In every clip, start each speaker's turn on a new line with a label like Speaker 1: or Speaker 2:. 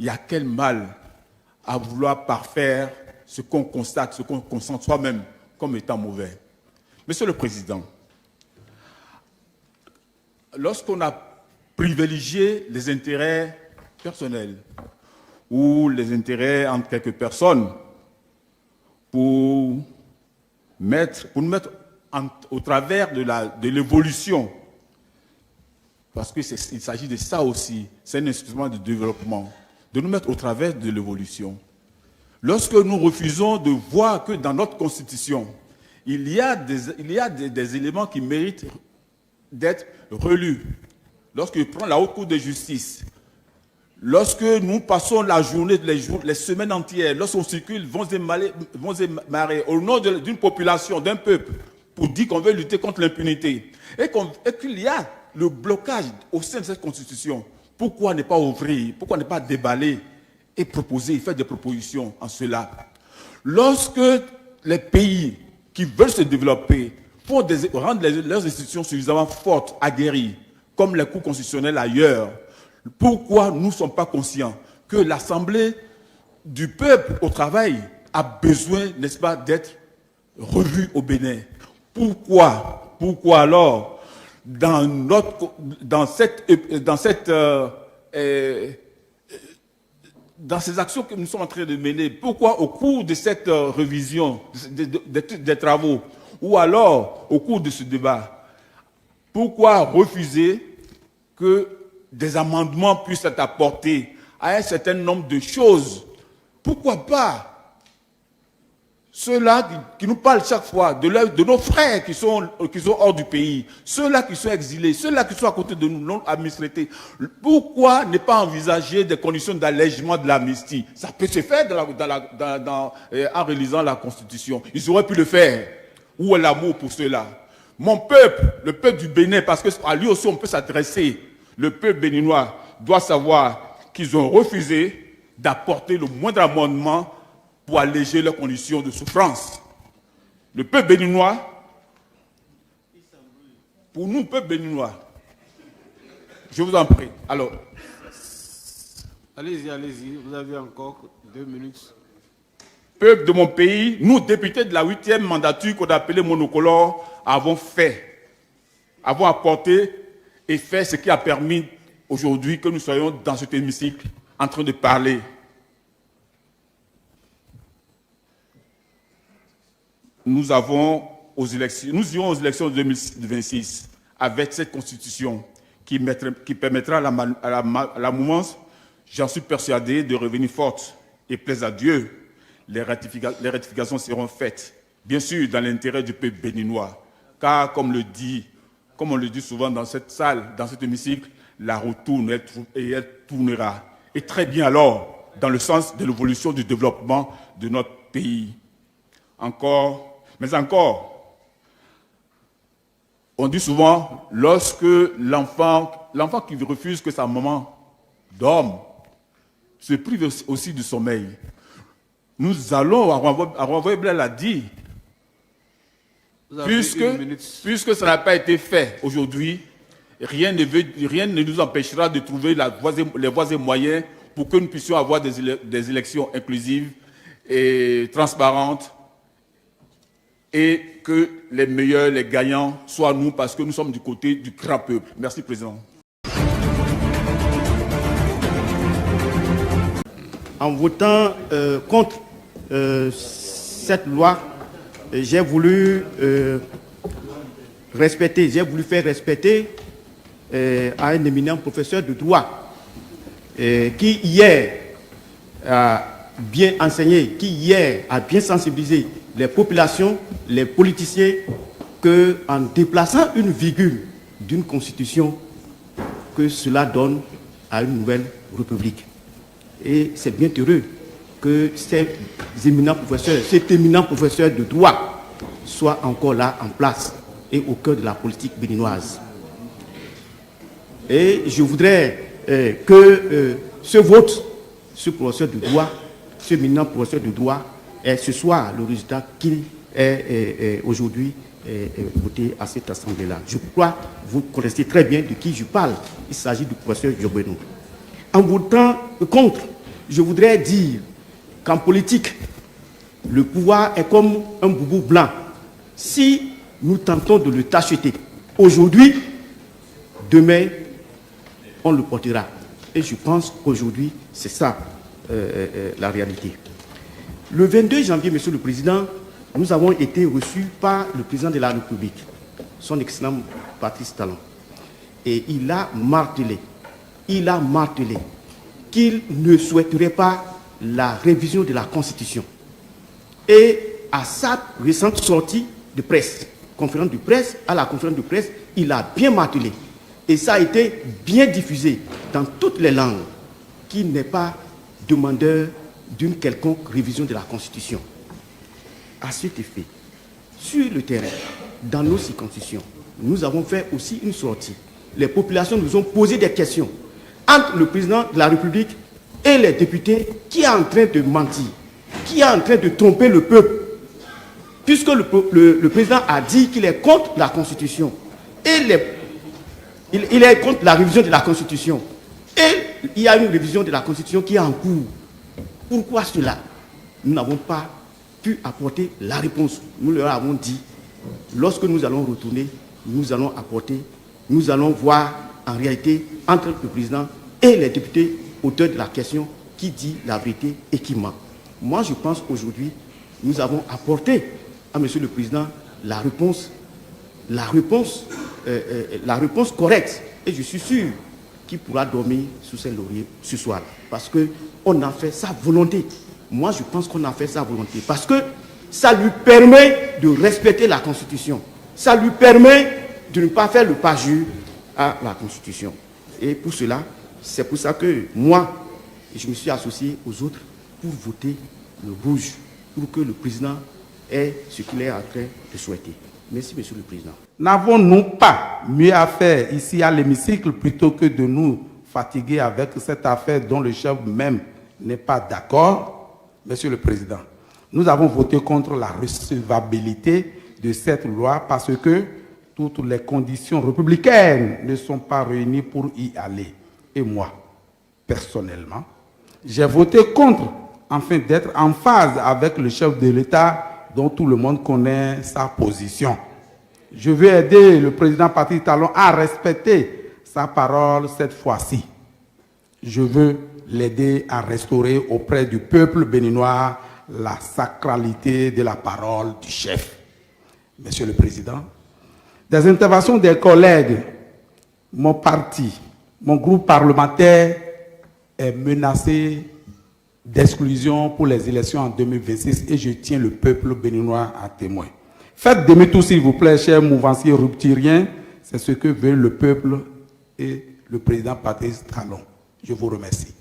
Speaker 1: il y a quel mal à vouloir parfaire ce qu'on constate, ce qu'on consente soi-même comme étant mauvais. Monsieur le Président, lorsqu'on a privilégié les intérêts personnels ou les intérêts entre quelques personnes pour nous mettre au travers de l'évolution, parce qu'il s'agit de ça aussi, c'est un instrument de développement, de nous mettre au travers de l'évolution. Lorsque nous refusons de voir que dans notre Constitution, il y a des éléments qui méritent d'être relus. Lorsque je prends la Haute Cour de justice, lorsque nous passons la journée, les semaines entières, lorsqu'on circule, vont se marrer au nom d'une population, d'un peuple, pour dire qu'on veut lutter contre l'impunité, et qu'il y a le blocage au sein de cette Constitution, pourquoi ne pas ouvrir, pourquoi ne pas déballer et proposer, faire des propositions en cela? Lorsque les pays qui veulent se développer pour rendre leurs institutions suffisamment fortes, aguerries, comme les cours constitutionnels ailleurs, pourquoi nous ne sommes pas conscients que l'Assemblée du peuple au travail a besoin, n'est-ce pas, d'être revue au Bénin? Pourquoi alors, dans ces actions que nous sommes en train de mener, pourquoi au cours de cette révision des travaux, ou alors au cours de ce débat, pourquoi refuser que des amendements puissent être apportés à un certain nombre de choses? Pourquoi pas ceux-là qui nous parlent chaque fois de nos frères qui sont hors du pays, ceux-là qui sont exilés, ceux-là qui sont à côté de nous, non administrés. Pourquoi ne pas envisager des conditions d'allègement de l'amnistie? Ça peut se faire en réalisant la Constitution. Ils auraient pu le faire. Où est l'amour pour cela? Mon peuple, le peuple du Bénin, parce qu'à lui aussi on peut s'adresser, le peuple béninois doit savoir qu'ils ont refusé d'apporter le moindre amendement pour alléger leurs conditions de souffrance. Le peuple béninois, pour nous, peuple béninois, je vous en prie. Alors,
Speaker 2: allez-y, vous avez encore 2 minutes.
Speaker 1: Peuple de mon pays, nous, députés de la 8e mandature qu'on appelait monocolore, avons apporté et fait ce qui a permis aujourd'hui que nous soyons dans cet hémicycle en train de parler. Nous irons aux élections de 2026 avec cette constitution qui permettra à la mouvance, j'en suis persuadé, de revenir forte. Et plaise à Dieu, les ratifications seront faites, bien sûr dans l'intérêt du peuple béninois. Car comme on le dit souvent dans cette salle, dans cet hémicycle, la roue tourne et elle tournera. Et très bien alors, dans le sens de l'évolution du développement de notre pays. Mais encore, on dit souvent, lorsque l'enfant qui refuse que sa maman dorme, se prive aussi du sommeil. Nous allons, Arouavoye Blais l'a dit, puisque ça n'a pas été fait aujourd'hui, rien ne nous empêchera de trouver les voies et moyens pour que nous puissions avoir des élections inclusives et transparentes, et que les meilleurs, les gagnants, soient nous, parce que nous sommes du côté du grand peuple. Merci, Président.
Speaker 3: En votant contre cette loi, j'ai voulu faire respecter à un éminent professeur de droit qui hier a bien enseigné, qui hier a bien sensibilisé les populations, les politiciens, qu'en déplaçant une virgule d'une constitution, que cela donne à une nouvelle république. Et c'est bien heureux que cet éminent professeur de droit soit encore là en place et au cœur de la politique béninoise. Et je voudrais que ce vote, ce professeur de droit, ce éminent professeur de droit, ce soit le résultat qui est aujourd'hui voté à cette assemblée-là. Je crois que vous connaissez très bien de qui je parle. Il s'agit du professeur Diobeno. En votant contre je voudrais dire qu'en politique, le pouvoir est comme un boubou blanc. Si nous tentons de le tacheter aujourd'hui, demain, on le portera. Et je pense qu'aujourd'hui, c'est ça la réalité. Le 22 janvier, Monsieur le Président, nous avons été reçus par le Président de la République, son excellent Patrice Talon. Et il a martelé qu'il ne souhaiterait pas la révision de la Constitution. Et à sa récente sortie de presse, conférence de presse, à la conférence de presse, il a bien martelé. Et ça a été bien diffusé dans toutes les langues, qu'il n'est pas demandeur d'une quelconque révision de la Constitution. À cet effet, sur le terrain, dans nos circonscriptions, nous avons fait aussi une sortie. Les populations nous ont posé des questions entre le président de la République et les députés, qui est en train de mentir, qui est en train de tromper le peuple, puisque le président a dit qu'il est contre la Constitution et il est contre la révision de la Constitution. Et il y a une révision de la Constitution qui est en cours. Pourquoi cela? Nous n'avons pas pu apporter la réponse. Nous leur avons dit, lorsque nous allons retourner, nous allons apporter, nous allons voir en réalité entre le président et les députés auteurs de la question qui dit la vérité et qui ment. Moi, je pense qu'aujourd'hui, nous avons apporté à Monsieur le Président la réponse correcte. Et je suis sûr qu'il pourra dormir sous ses lauriers ce soir. Parce qu'on a fait sa volonté. Moi, je pense qu'on a fait sa volonté. Parce que ça lui permet de respecter la Constitution. Ça lui permet de ne pas faire le parjure à la Constitution. Et pour cela, c'est pour ça que moi, je me suis associé aux autres pour voter le rouge, pour que le président ait ce qu'il est en train de souhaiter. Merci, Monsieur le Président.
Speaker 4: N'avons-nous pas mieux à faire ici à l'hémicycle plutôt que de nous fatiguer avec cette affaire dont le chef même n'est pas d'accord? Monsieur le Président, nous avons voté contre la recevabilité de cette loi parce que toutes les conditions républicaines ne sont pas réunies pour y aller. Et moi, personnellement, j'ai voté contre afin d'être en phase avec le chef de l'État dont tout le monde connaît sa position. Je veux aider le président Patrice Talon à respecter sa parole cette fois-ci. Je veux l'aider à restaurer auprès du peuple béninois la sacralité de la parole du chef. Monsieur le Président, des interventions des collègues, mon parti, mon groupe parlementaire est menacé d'exclusion pour les élections en 2026 et je tiens le peuple béninois à témoin. Faites demi-tour s'il vous plaît, chers mouvanciers rupturiens, c'est ce que veut le peuple et le président Patrice Talon. Je vous remercie.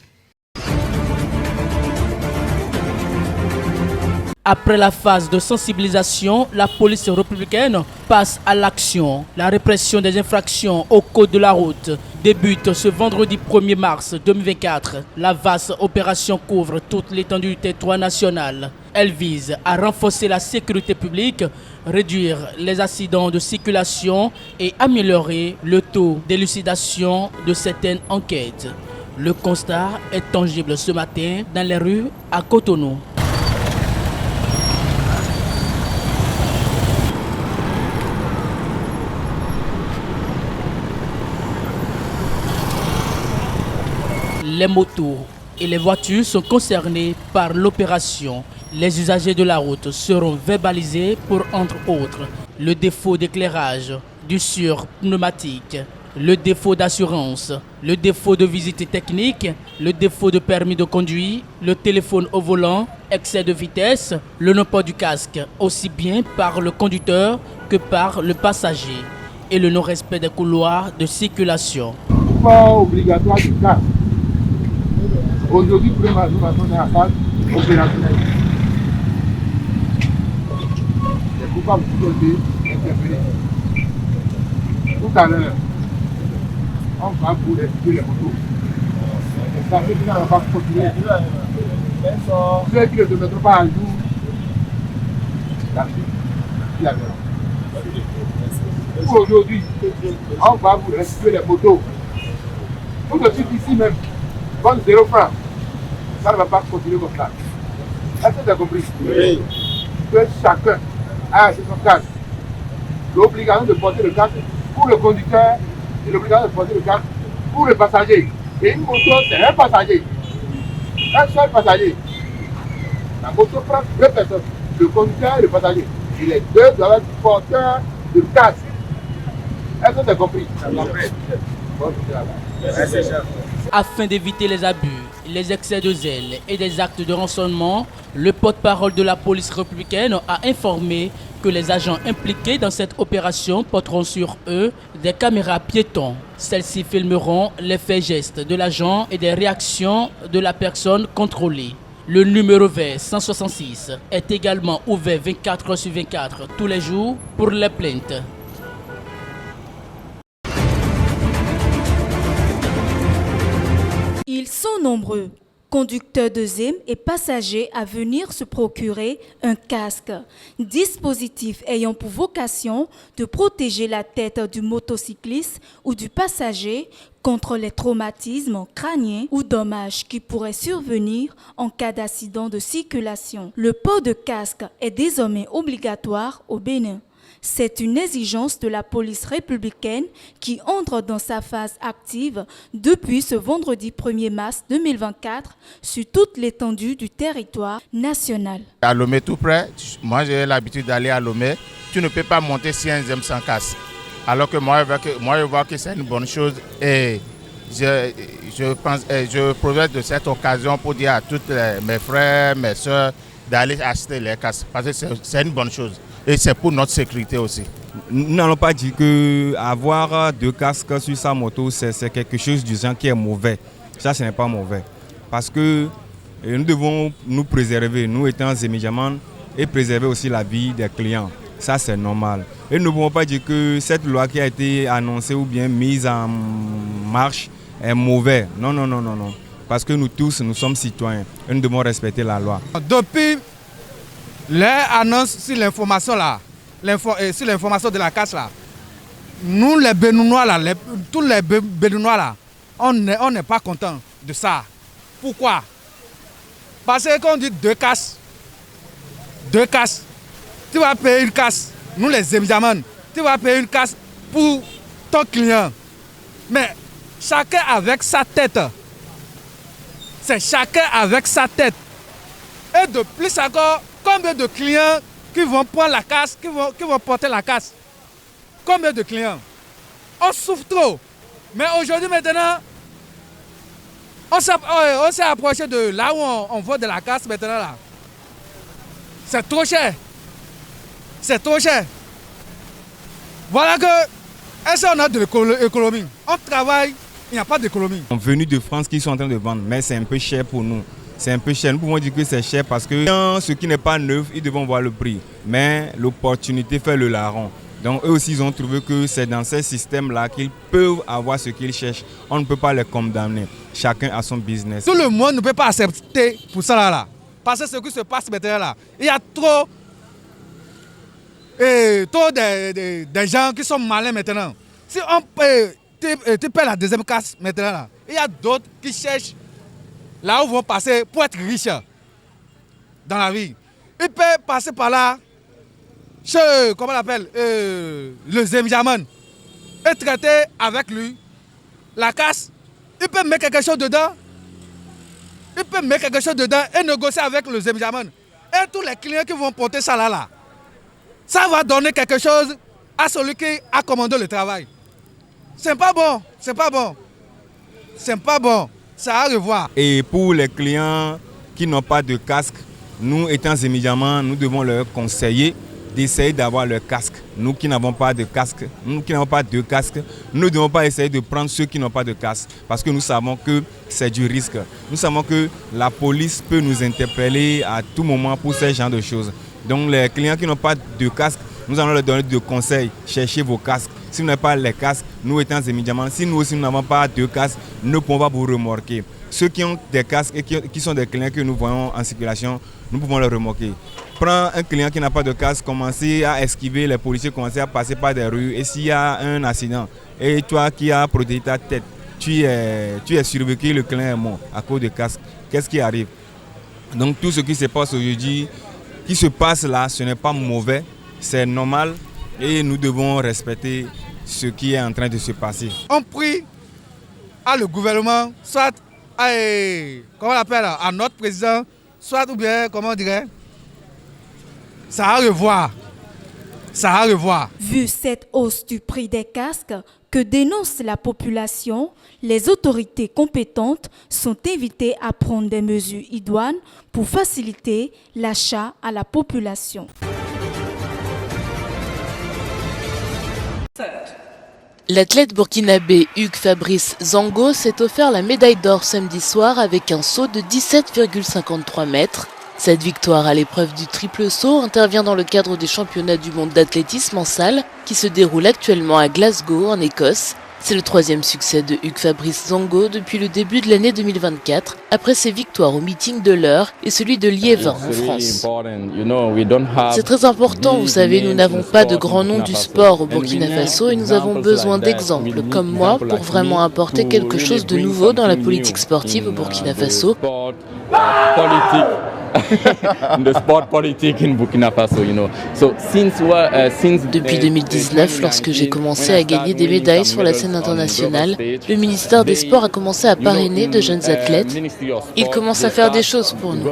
Speaker 5: Après la phase de sensibilisation, la police républicaine passe à l'action. La répression des infractions au code de la route débute ce vendredi 1er mars 2024. La vaste opération couvre toute l'étendue du territoire national. Elle vise à renforcer la sécurité publique, réduire les accidents de circulation et améliorer le taux d'élucidation de certaines enquêtes. Le constat est tangible ce matin dans les rues à Cotonou. Les motos et les voitures sont concernés par l'opération. Les usagers de la route seront verbalisés pour, entre autres, le défaut d'éclairage, d'usure pneumatique, le défaut d'assurance, le défaut de visite technique, le défaut de permis de conduire, le téléphone au volant, excès de vitesse, le non-port du casque, aussi bien par le conducteur que par le passager, et le non-respect des couloirs de circulation.
Speaker 6: Pas obligatoire du casque. Aujourd'hui, pour nous, on est à phase opérationnelle. Les coupables ont été interpellés. Tout à l'heure, on va pour les motos. Ça veut dire qu'on va pas continuer. Ceux qui ne se mettront pas à jour, la suite, il y a pour aujourd'hui, on va vous restituer les motos. Tout de suite ici même, bonne 0 francs. Ça ne va pas continuer comme ça. Est-ce que tu as compris? Oui. Que chacun a son casque. L'obligation de porter le casque pour le conducteur et l'obligation de porter le casque pour le passager. Et une moto, c'est un passager. Un seul passager. La moto prend deux personnes, le conducteur et le passager. Et les deux doivent être porteurs de casque. Est-ce que tu as compris?
Speaker 5: Afin d'éviter les abus, les excès de zèle et des actes de rançonnement, le porte-parole de la police républicaine a informé que les agents impliqués dans cette opération porteront sur eux des caméras piétons. Celles-ci filmeront les faits et gestes de l'agent et des réactions de la personne contrôlée. Le numéro vert 166 est également ouvert 24 h sur 24 tous les jours pour les plaintes.
Speaker 7: Ils sont nombreux, conducteurs de ZEM et passagers, à venir se procurer un casque, dispositif ayant pour vocation de protéger la tête du motocycliste ou du passager contre les traumatismes crâniens ou dommages qui pourraient survenir en cas d'accident de circulation. Le port de casque est désormais obligatoire au Bénin. C'est une exigence de la police républicaine qui entre dans sa phase active depuis ce vendredi 1er mars 2024 sur toute l'étendue du territoire national.
Speaker 8: À Lomé tout près, moi j'ai l'habitude d'aller à Lomé, tu ne peux pas monter si un ZEM sans casque. Alors que moi je vois que c'est une bonne chose et je profite de cette occasion pour dire à tous mes frères, mes soeurs d'aller acheter les casques parce que c'est une bonne chose. Et c'est pour notre sécurité aussi.
Speaker 9: Nous n'allons pas dire qu'avoir deux casques sur sa moto, c'est quelque chose du genre qui est mauvais. Ça, ce n'est pas mauvais. Parce que nous devons nous préserver, nous étant Zemijaman, et préserver aussi la vie des clients. Ça, c'est normal. Et nous ne pouvons pas dire que cette loi qui a été annoncée ou bien mise en marche est mauvaise. Non, non, non, non, non. Parce que nous tous, nous sommes citoyens et nous devons respecter la loi.
Speaker 4: Depuis l'annonce sur l'information là, sur l'information de la casse là, nous les Béninois là, tous les Béninois là, on n'est pas content de ça. Pourquoi? Parce qu'on dit deux casses, tu vas payer une casse, nous les Zemijaman, tu vas payer une casse pour ton client. Mais chacun avec sa tête. C'est chacun avec sa tête. Et de plus encore, combien de clients qui vont prendre la casse, qui vont porter la casse? Combien de clients? On souffre trop. Mais aujourd'hui, maintenant, on s'est approché de là où on vend de la casse maintenant là. C'est trop cher. C'est trop cher. Voilà que, est-ce qu'on a de l'économie? On travaille, il n'y a pas d'économie.
Speaker 9: On est venus de France qui sont en train de vendre, mais c'est un peu cher pour nous. C'est un peu cher. Nous pouvons dire que c'est cher parce que ce qui n'est pas neuf, ils devront voir le prix. Mais l'opportunité fait le larron. Donc eux aussi, ils ont trouvé que c'est dans ces systèmes-là qu'ils peuvent avoir ce qu'ils cherchent. On ne peut pas les condamner. Chacun a son business.
Speaker 4: Tout le monde ne peut pas accepter pour ça là. Parce que ce qui se passe maintenant là, il y a trop des gens qui sont malins maintenant. Si tu paies la deuxième casse maintenant là, il y a d'autres qui cherchent là où vont passer pour être riches dans la vie. Ils peuvent passer par là, chez, comment on l'appelle, le Zemijaman, et traiter avec lui la casse. Ils peuvent mettre quelque chose dedans. Ils peuvent mettre quelque chose dedans et négocier avec le Zemijaman. Et tous les clients qui vont porter ça là, ça va donner quelque chose à celui qui a commandé le travail. C'est pas bon, c'est pas bon. C'est pas bon. Ça a à revoir.
Speaker 9: Et pour les clients qui n'ont pas de casque, nous étant Zemijaman, nous devons leur conseiller d'essayer d'avoir leur casque. Nous qui n'avons pas de casque, nous ne devons pas essayer de prendre ceux qui n'ont pas de casque parce que nous savons que c'est du risque. Nous savons que la police peut nous interpeller à tout moment pour ce genre de choses. Donc les clients qui n'ont pas de casque, nous allons leur donner des conseils. Cherchez vos casques. Si vous n'avez pas les casques, nous étant Zemijaman, si nous aussi nous n'avons pas de casques, nous ne pouvons pas vous remorquer. Ceux qui ont des casques et qui sont des clients que nous voyons en circulation, nous pouvons les remorquer. Prends un client qui n'a pas de casque, commencez à esquiver les policiers, commencez à passer par des rues et s'il y a un accident et toi qui as protégé ta tête, tu es survécu, le client est mort à cause de casque. Qu'est-ce qui arrive? Donc tout ce qui se passe aujourd'hui, qui se passe là, ce n'est pas mauvais, c'est normal et nous devons respecter ce qui est en train de se passer.
Speaker 10: On prie à le gouvernement, soit comment on appelle, à notre président, soit ou bien, comment on dirait, ça va revoir. Ça va revoir.
Speaker 7: Vu cette hausse du prix des casques que dénonce la population, les autorités compétentes sont invitées à prendre des mesures idoines pour faciliter l'achat à la population.
Speaker 11: L'athlète burkinabé Hugues Fabrice Zango s'est offert la médaille d'or samedi soir avec un saut de 17,53 mètres. Cette victoire à l'épreuve du triple saut intervient dans le cadre des championnats du monde d'athlétisme en salle qui se déroulent actuellement à Glasgow en Écosse. C'est le 3e succès de Hugues Fabrice Zango depuis le début de l'année 2024, après ses victoires au meeting de l'Eure et celui de Liévin en France. C'est très important, vous savez, nous n'avons pas de grands noms du sport au Burkina Faso et nous avons besoin d'exemples comme moi pour vraiment apporter quelque chose de nouveau dans la politique sportive au Burkina Faso. Depuis 2019, lorsque j'ai commencé à gagner des médailles sur la scène internationale, le ministère des Sports a commencé à parrainer de jeunes athlètes. Il commence à faire des choses pour nous.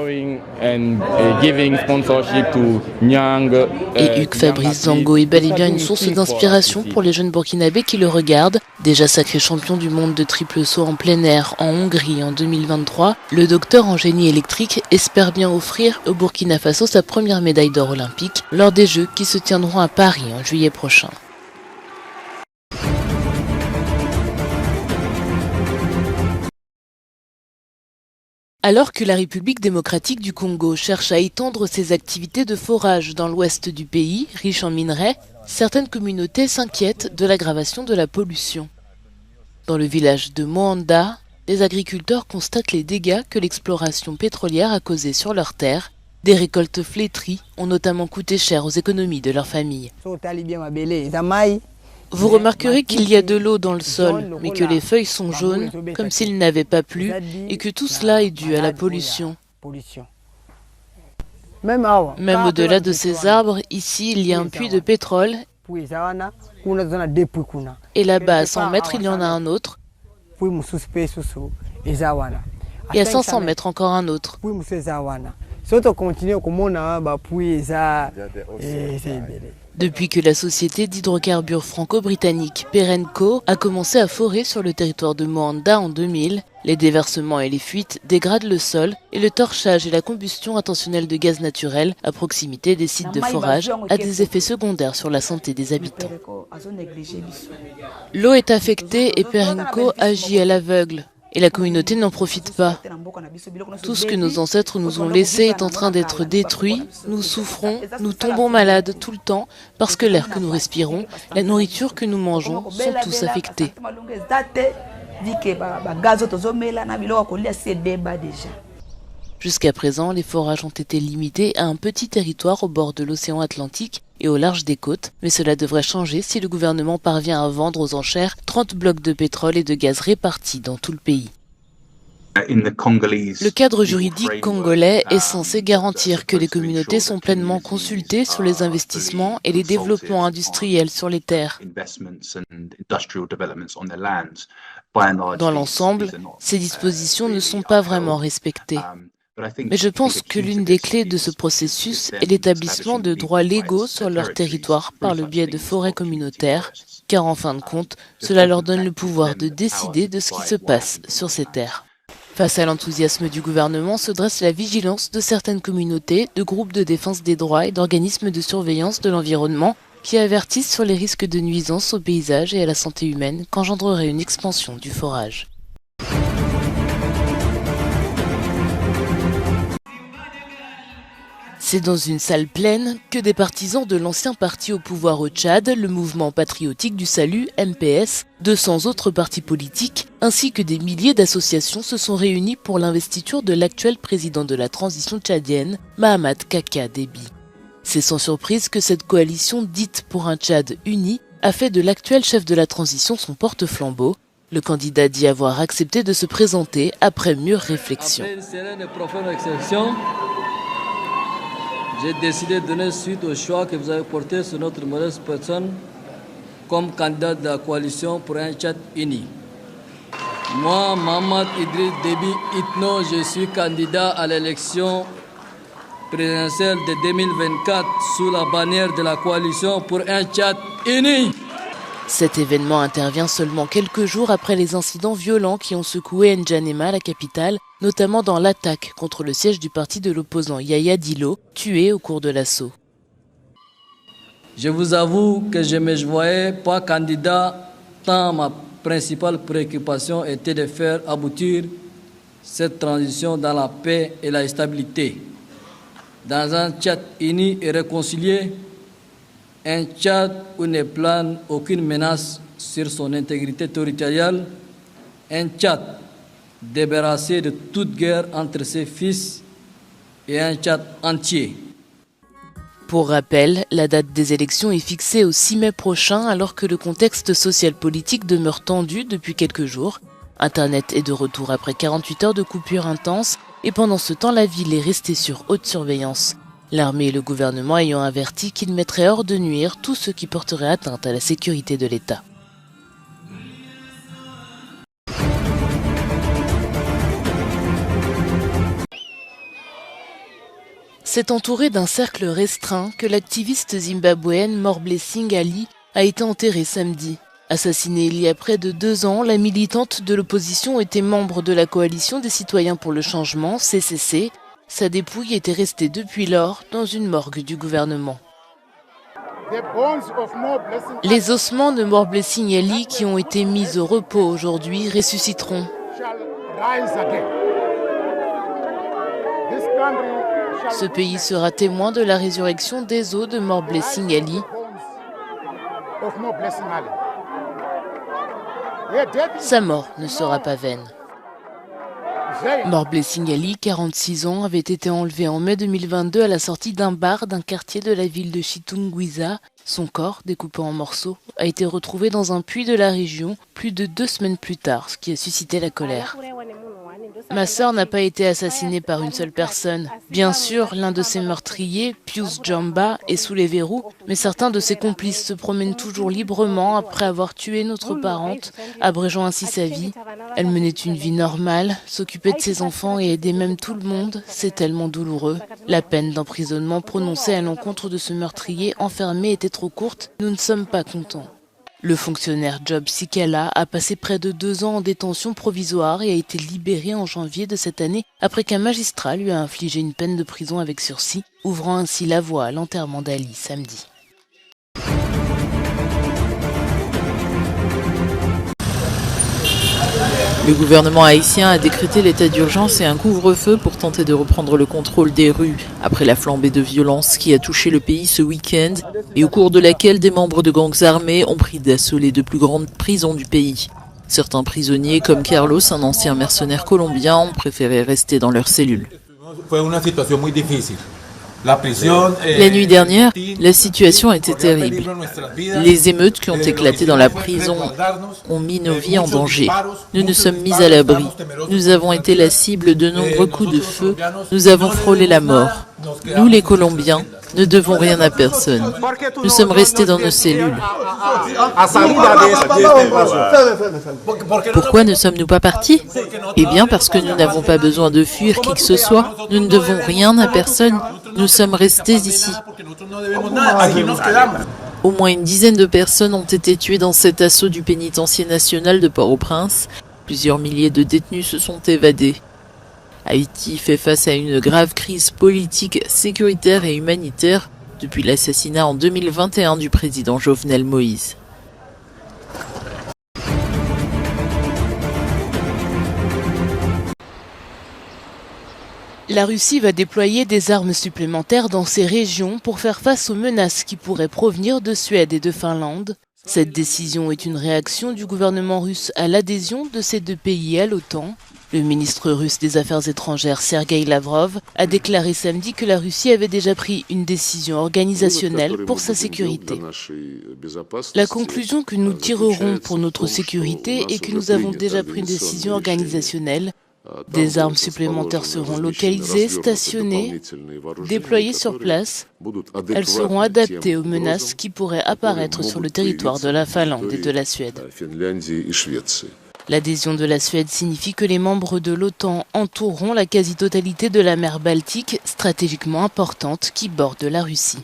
Speaker 11: Et Hugues Fabrice Zango est bel et bien une source d'inspiration pour les jeunes burkinabés qui le regardent. Déjà sacré champion du monde de triple saut en plein air en Hongrie en 2023, le docteur en génie électrique espère bien offrir au Burkina Faso sa première médaille d'or olympique lors des Jeux qui se tiendront à Paris en juillet prochain. Alors que la République démocratique du Congo cherche à étendre ses activités de forage dans l'ouest du pays, riche en minerais, certaines communautés s'inquiètent de l'aggravation de la pollution. Dans le village de Moanda, les agriculteurs constatent les dégâts que l'exploration pétrolière a causés sur leurs terres. Des récoltes flétries ont notamment coûté cher aux économies de leurs familles. Vous remarquerez qu'il y a de l'eau dans le sol, mais que les feuilles sont jaunes, comme s'il n'avait pas plu, et que tout cela est dû à la pollution. Même au-delà de ces arbres, ici, il y a un puits de pétrole, et là-bas, à 100 mètres, il y en a un autre, et à 500 mètres, encore un autre. Depuis que la société d'hydrocarbures franco-britannique Perenco a commencé à forer sur le territoire de Moanda en 2000, les déversements et les fuites dégradent le sol et le torchage et la combustion intentionnelle de gaz naturel à proximité des sites de forage a des effets secondaires sur la santé des habitants. L'eau est affectée et Perenco agit à l'aveugle. Et la communauté n'en profite pas. Tout ce que nos ancêtres nous ont laissé est en train d'être détruit. Nous souffrons, nous tombons malades tout le temps parce que l'air que nous respirons, la nourriture que nous mangeons sont tous affectés. Jusqu'à présent, les forages ont été limités à un petit territoire au bord de l'océan Atlantique et au large des côtes, mais cela devrait changer si le gouvernement parvient à vendre aux enchères 30 blocs de pétrole et de gaz répartis dans tout le pays. Le cadre juridique congolais est censé garantir que les communautés sont pleinement consultées sur les investissements et les développements industriels sur les terres. Dans l'ensemble, ces dispositions ne sont pas vraiment respectées. Mais je pense que l'une des clés de ce processus est l'établissement de droits légaux sur leur territoire par le biais de forêts communautaires, car en fin de compte, cela leur donne le pouvoir de décider de ce qui se passe sur ces terres. Face à l'enthousiasme du gouvernement se dresse la vigilance de certaines communautés, de groupes de défense des droits et d'organismes de surveillance de l'environnement qui avertissent sur les risques de nuisance au paysage et à la santé humaine qu'engendrerait une expansion du forage. C'est dans une salle pleine que des partisans de l'ancien parti au pouvoir au Tchad, le mouvement patriotique du salut, MPS, 200 autres partis politiques, ainsi que des milliers d'associations se sont réunis pour l'investiture de l'actuel président de la transition tchadienne, Mahamat Kaka Déby. C'est sans surprise que cette coalition dite pour un Tchad uni a fait de l'actuel chef de la transition son porte-flambeau. Le candidat dit avoir accepté de se présenter après mûre réflexion.
Speaker 12: Après une sereine et profonde réflexion, j'ai décidé de donner suite au choix que vous avez porté sur notre modeste personne comme candidat de la coalition pour un Tchad uni. Moi, Mohamed Idriss Déby Itno, je suis candidat à l'élection présidentielle de 2024 sous la bannière de la coalition pour un Tchad uni.
Speaker 11: Cet événement intervient seulement quelques jours après les incidents violents qui ont secoué N'Djamena, la capitale, notamment dans l'attaque contre le siège du parti de l'opposant Yaya Dillo, tué au cours de l'assaut.
Speaker 12: Je vous avoue que je ne me voyais pas candidat tant ma principale préoccupation était de faire aboutir cette transition dans la paix et la stabilité. Dans un Tchad uni et réconcilié, un Tchad où ne plane aucune menace sur son intégrité territoriale, un Tchad débarrassé de toute guerre entre ses fils et un Tchad entier.
Speaker 11: Pour rappel, la date des élections est fixée au 6 mai prochain alors que le contexte social-politique demeure tendu depuis quelques jours. Internet est de retour après 48 heures de coupure intense et pendant ce temps, la ville est restée sur haute surveillance. L'armée et le gouvernement ayant averti qu'ils mettraient hors de nuire tout ce qui porterait atteinte à la sécurité de l'État. C'est entouré d'un cercle restreint que l'activiste zimbabwéenne More Blessing Ali a été enterrée samedi. Assassinée il y a près de 2 ans, la militante de l'opposition était membre de la coalition des citoyens pour le changement, CCC. Sa dépouille était restée depuis lors dans une morgue du gouvernement. Les ossements de More Blessing Ali qui ont été mis au repos aujourd'hui ressusciteront. Ce pays sera témoin de la résurrection des os de More Blessing Ali. Sa mort ne sera pas vaine. More Blessing Ali, 46 ans, avait été enlevé en mai 2022 à la sortie d'un bar d'un quartier de la ville de Chitungwiza. Son corps, découpé en morceaux, a été retrouvé dans un puits de la région plus de 2 semaines plus tard, ce qui a suscité la colère. Ma sœur n'a pas été assassinée par une seule personne. Bien sûr, l'un de ses meurtriers, Pius Jamba, est sous les verrous, mais certains de ses complices se promènent toujours librement après avoir tué notre parente, abrégeant ainsi sa vie. Elle menait une vie normale, s'occupait de ses enfants et aidait même tout le monde. C'est tellement douloureux. La peine d'emprisonnement prononcée à l'encontre de ce meurtrier enfermé était trop courte. Nous ne sommes pas contents. Le fonctionnaire Job Sikala a passé près de 2 ans en détention provisoire et a été libéré en janvier de cette année après qu'un magistrat lui a infligé une peine de prison avec sursis, ouvrant ainsi la voie à l'enterrement d'Ali samedi.
Speaker 13: Le gouvernement haïtien a décrété l'état d'urgence et un couvre-feu pour tenter de reprendre le contrôle des rues après la flambée de violence qui a touché le pays ce week-end et au cours de laquelle des membres de gangs armés ont pris d'assaut les 2 plus grandes prisons du pays. Certains prisonniers, comme Carlos, un ancien mercenaire colombien, ont préféré rester dans leurs cellules. La nuit dernière, la situation était terrible. Les émeutes qui ont éclaté dans la prison ont mis nos vies en danger. Nous nous sommes mis à l'abri. Nous avons été la cible de nombreux coups de feu. Nous avons frôlé la mort. Nous, les Colombiens, ne devons rien à personne. Nous sommes restés dans nos cellules. Pourquoi ne sommes-nous pas partis? Eh bien parce que nous n'avons pas besoin de fuir qui que ce soit. Nous ne devons rien à personne. Nous sommes restés ici. Au moins une dizaine de personnes ont été tuées dans cet assaut du pénitencier national de Port-au-Prince. Plusieurs milliers de détenus se sont évadés. Haïti fait face à une grave crise politique, sécuritaire et humanitaire depuis l'assassinat en 2021 du président Jovenel Moïse. La Russie va déployer des armes supplémentaires dans ces régions pour faire face aux menaces qui pourraient provenir de Suède et de Finlande. Cette décision est une réaction du gouvernement russe à l'adhésion de ces 2 pays à l'OTAN.
Speaker 11: Le ministre russe des Affaires étrangères Sergueï Lavrov a déclaré samedi que la Russie avait déjà pris une décision organisationnelle pour sa sécurité. La conclusion que nous tirerons pour notre sécurité est que nous avons déjà pris une décision organisationnelle. Des armes supplémentaires seront localisées, stationnées, déployées sur place. Elles seront adaptées aux menaces qui pourraient apparaître sur le territoire de la Finlande et de la Suède. L'adhésion de la Suède signifie que les membres de l'OTAN entoureront la quasi-totalité de la mer Baltique, stratégiquement importante, qui borde la Russie.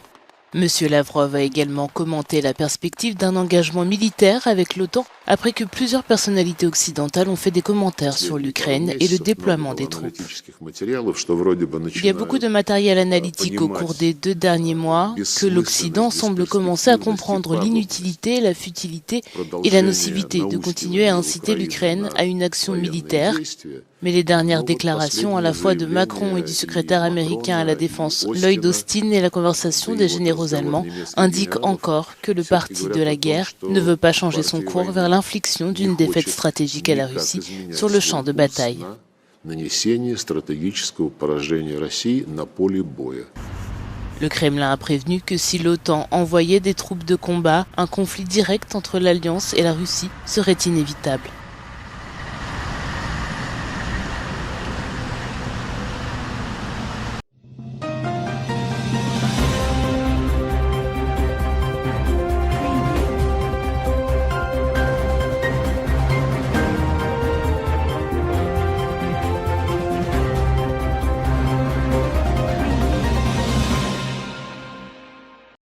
Speaker 11: Monsieur Lavrov a également commenté la perspective d'un engagement militaire avec l'OTAN après que plusieurs personnalités occidentales ont fait des commentaires sur l'Ukraine et le déploiement des troupes. Il y a beaucoup de matériel analytique au cours des 2 derniers mois que l'Occident semble commencer à comprendre l'inutilité, la futilité et la nocivité de continuer à inciter l'Ukraine à une action militaire. Mais les dernières déclarations à la fois de Macron et du secrétaire américain à la Défense Lloyd Austin et la conversation des généraux allemands indiquent encore que le parti de la guerre ne veut pas changer son cours vers l'infliction d'une défaite stratégique à la Russie sur le champ de bataille. Le Kremlin a prévenu que si l'OTAN envoyait des troupes de combat, un conflit direct entre l'Alliance et la Russie serait inévitable.